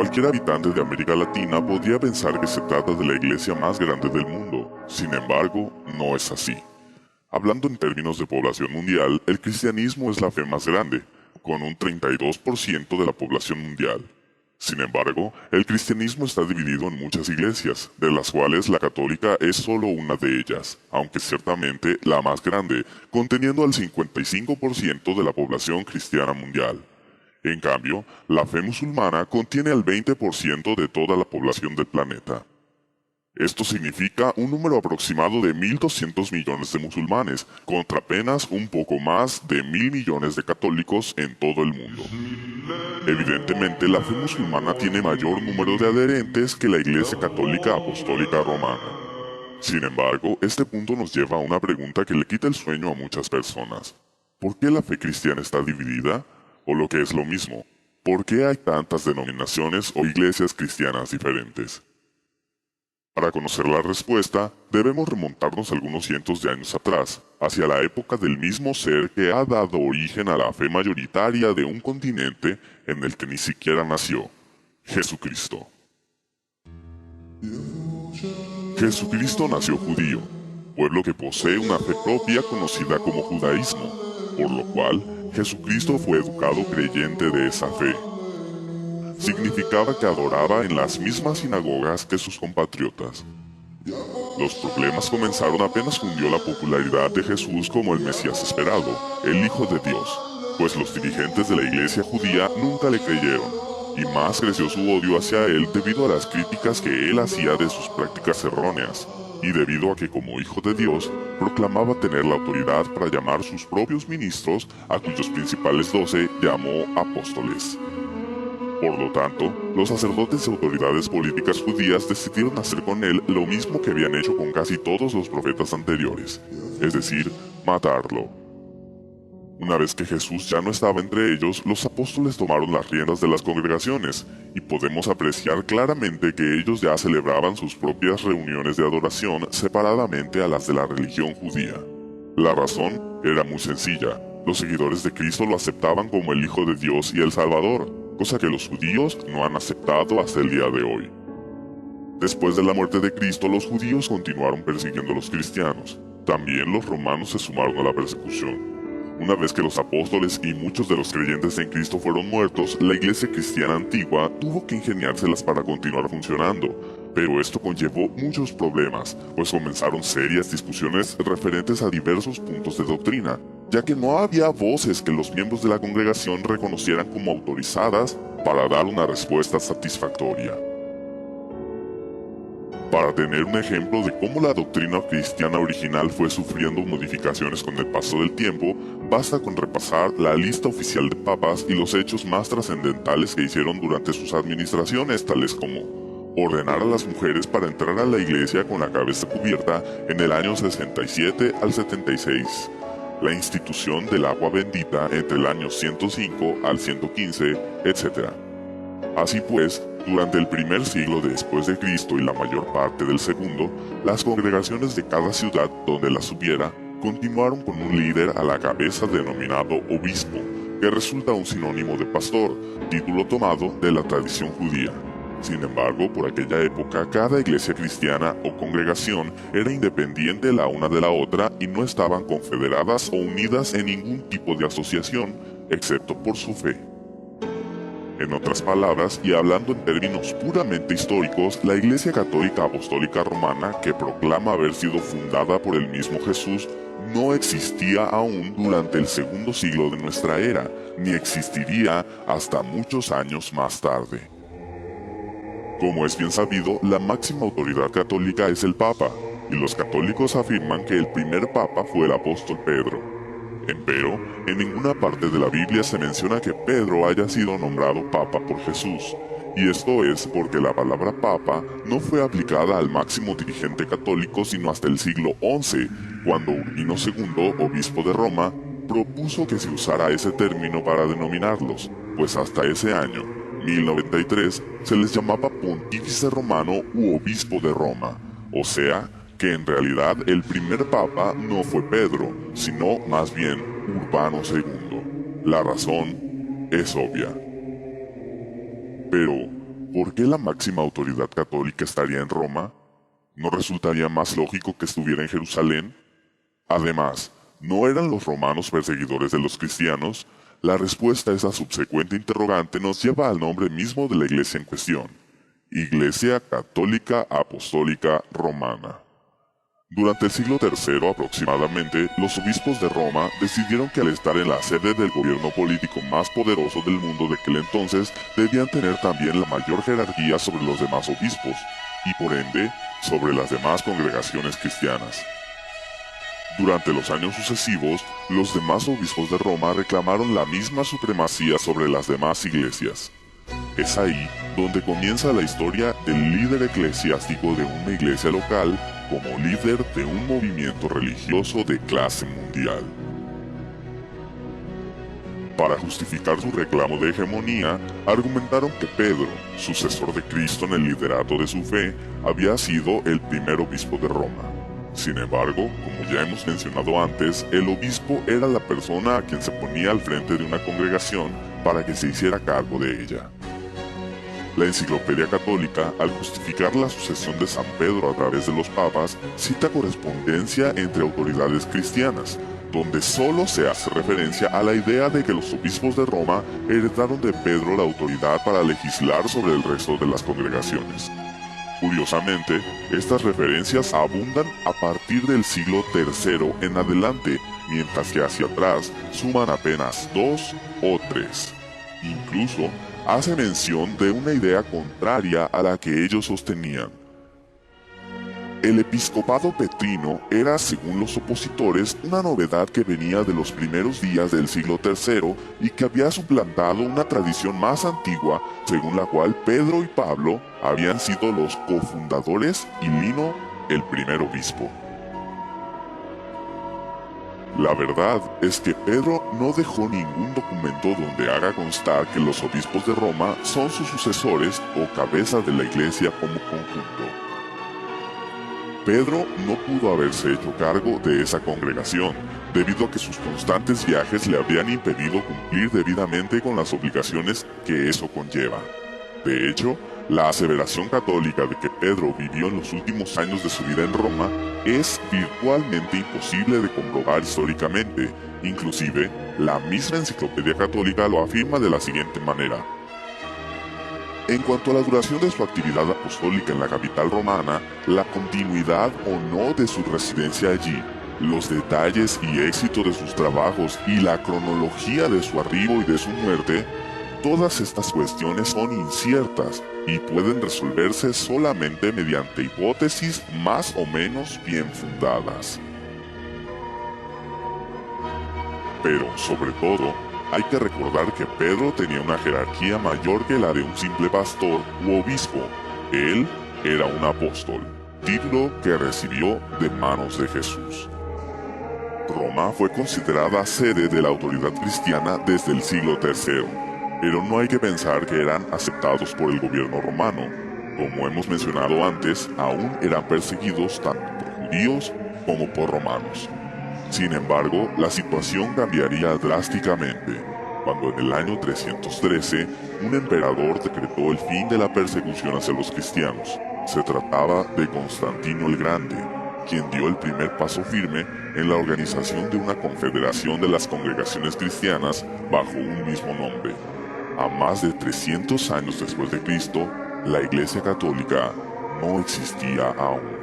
Cualquier habitante de América Latina podría pensar que se trata de la iglesia más grande del mundo. Sin embargo, no es así. Hablando en términos de población mundial, el cristianismo es la fe más grande, con un 32% de la población mundial. Sin embargo, el cristianismo está dividido en muchas iglesias, de las cuales la católica es solo una de ellas, aunque ciertamente la más grande, conteniendo al 55% de la población cristiana mundial. En cambio, la fe musulmana contiene al 20% de toda la población del planeta. Esto significa un número aproximado de 1.200 millones de musulmanes, contra apenas un poco más de 1.000 millones de católicos en todo el mundo. Evidentemente, la fe musulmana tiene mayor número de adherentes que la Iglesia Católica Apostólica Romana. Sin embargo, este punto nos lleva a una pregunta que le quita el sueño a muchas personas. ¿Por qué la fe cristiana está dividida? O lo que es lo mismo, ¿por qué hay tantas denominaciones o iglesias cristianas diferentes? Para conocer la respuesta, debemos remontarnos algunos cientos de años atrás, hacia la época del mismo ser que ha dado origen a la fe mayoritaria de un continente en el que ni siquiera nació, Jesucristo. Jesucristo nació judío, pueblo que posee una fe propia conocida como judaísmo, por lo cual Jesucristo fue educado creyente de esa fe. Significaba que adoraba en las mismas sinagogas que sus compatriotas. Los problemas comenzaron apenas cundió la popularidad de Jesús como el Mesías esperado, el Hijo de Dios, pues los dirigentes de la iglesia judía nunca le creyeron, y más creció su odio hacia él debido a las críticas que él hacía de sus prácticas erróneas, y debido a que como Hijo de Dios, proclamaba tener la autoridad para llamar sus propios ministros, a cuyos principales 12 llamó apóstoles. Por lo tanto, los sacerdotes y autoridades políticas judías decidieron hacer con él lo mismo que habían hecho con casi todos los profetas anteriores, es decir, matarlo. Una vez que Jesús ya no estaba entre ellos, los apóstoles tomaron las riendas de las congregaciones, y podemos apreciar claramente que ellos ya celebraban sus propias reuniones de adoración separadamente a las de la religión judía. La razón era muy sencilla: los seguidores de Cristo lo aceptaban como el Hijo de Dios y el Salvador, cosa que los judíos no han aceptado hasta el día de hoy. Después de la muerte de Cristo, los judíos continuaron persiguiendo a los cristianos. También los romanos se sumaron a la persecución. Una vez que los apóstoles y muchos de los creyentes en Cristo fueron muertos, la iglesia cristiana antigua tuvo que ingeniárselas para continuar funcionando. Pero esto conllevó muchos problemas, pues comenzaron serias discusiones referentes a diversos puntos de doctrina, ya que no había voces que los miembros de la congregación reconocieran como autorizadas para dar una respuesta satisfactoria. Para tener un ejemplo de cómo la doctrina cristiana original fue sufriendo modificaciones con el paso del tiempo, basta con repasar la lista oficial de papas y los hechos más trascendentales que hicieron durante sus administraciones, tales como ordenar a las mujeres para entrar a la iglesia con la cabeza cubierta en el año 67 al 76, la institución del agua bendita entre el año 105 al 115, etc. Así pues, durante el primer siglo después de Cristo y la mayor parte del segundo, las congregaciones de cada ciudad donde las hubiera continuaron con un líder a la cabeza denominado obispo, que resulta un sinónimo de pastor, título tomado de la tradición judía. Sin embargo, por aquella época, cada iglesia cristiana o congregación era independiente la una de la otra y no estaban confederadas o unidas en ningún tipo de asociación, excepto por su fe. En otras palabras, y hablando en términos puramente históricos, la Iglesia Católica Apostólica Romana, que proclama haber sido fundada por el mismo Jesús, no existía aún durante el segundo siglo de nuestra era, ni existiría hasta muchos años más tarde. Como es bien sabido, la máxima autoridad católica es el Papa, y los católicos afirman que el primer Papa fue el apóstol Pedro. Empero, en ninguna parte de la Biblia se menciona que Pedro haya sido nombrado Papa por Jesús, y esto es porque la palabra Papa no fue aplicada al máximo dirigente católico sino hasta el siglo XI, cuando Urbino II, obispo de Roma, propuso que se usara ese término para denominarlos, pues hasta ese año, 1093, se les llamaba Pontífice Romano u Obispo de Roma, o sea, que en realidad el primer papa no fue Pedro, sino más bien Urbano II. La razón es obvia. Pero, ¿por qué la máxima autoridad católica estaría en Roma? ¿No resultaría más lógico que estuviera en Jerusalén? Además, ¿no eran los romanos perseguidores de los cristianos? La respuesta a esa subsecuente interrogante nos lleva al nombre mismo de la iglesia en cuestión: Iglesia Católica Apostólica Romana. Durante el siglo III aproximadamente, los obispos de Roma decidieron que al estar en la sede del gobierno político más poderoso del mundo de aquel entonces, debían tener también la mayor jerarquía sobre los demás obispos, y por ende, sobre las demás congregaciones cristianas. Durante los años sucesivos, los demás obispos de Roma reclamaron la misma supremacía sobre las demás iglesias. Es ahí donde comienza la historia del líder eclesiástico de una iglesia local como líder de un movimiento religioso de clase mundial. Para justificar su reclamo de hegemonía, argumentaron que Pedro, sucesor de Cristo en el liderato de su fe, había sido el primer obispo de Roma. Sin embargo, como ya hemos mencionado antes, el obispo era la persona a quien se ponía al frente de una congregación para que se hiciera cargo de ella. La Enciclopedia Católica, al justificar la sucesión de San Pedro a través de los papas, cita correspondencia entre autoridades cristianas, donde solo se hace referencia a la idea de que los obispos de Roma heredaron de Pedro la autoridad para legislar sobre el resto de las congregaciones. Curiosamente, estas referencias abundan a partir del siglo III en adelante, mientras que hacia atrás suman apenas 2 o 3. Incluso, hace mención de una idea contraria a la que ellos sostenían. El episcopado petrino era, según los opositores, una novedad que venía de los primeros días del siglo III y que había suplantado una tradición más antigua, según la cual Pedro y Pablo habían sido los cofundadores y Lino el primer obispo. La verdad es que Pedro no dejó ningún documento donde haga constar que los obispos de Roma son sus sucesores o cabezas de la iglesia como conjunto. Pedro no pudo haberse hecho cargo de esa congregación, debido a que sus constantes viajes le habrían impedido cumplir debidamente con las obligaciones que eso conlleva. De hecho, la aseveración católica de que Pedro vivió en los últimos años de su vida en Roma es virtualmente imposible de comprobar históricamente. Inclusive, la misma Enciclopedia Católica lo afirma de la siguiente manera. En cuanto a la duración de su actividad apostólica en la capital romana, la continuidad o no de su residencia allí, los detalles y éxito de sus trabajos y la cronología de su arribo y de su muerte, todas estas cuestiones son inciertas y pueden resolverse solamente mediante hipótesis más o menos bien fundadas. Pero, sobre todo, hay que recordar que Pedro tenía una jerarquía mayor que la de un simple pastor u obispo. Él era un apóstol, título que recibió de manos de Jesús. Roma fue considerada sede de la autoridad cristiana desde el siglo III, pero no hay que pensar que eran aceptados por el gobierno romano. Como hemos mencionado antes, aún eran perseguidos tanto por judíos como por romanos. Sin embargo, la situación cambiaría drásticamente, cuando en el año 313, un emperador decretó el fin de la persecución hacia los cristianos. Se trataba de Constantino el Grande, quien dio el primer paso firme en la organización de una confederación de las congregaciones cristianas bajo un mismo nombre. A más de 300 años después de Cristo, la Iglesia Católica no existía aún.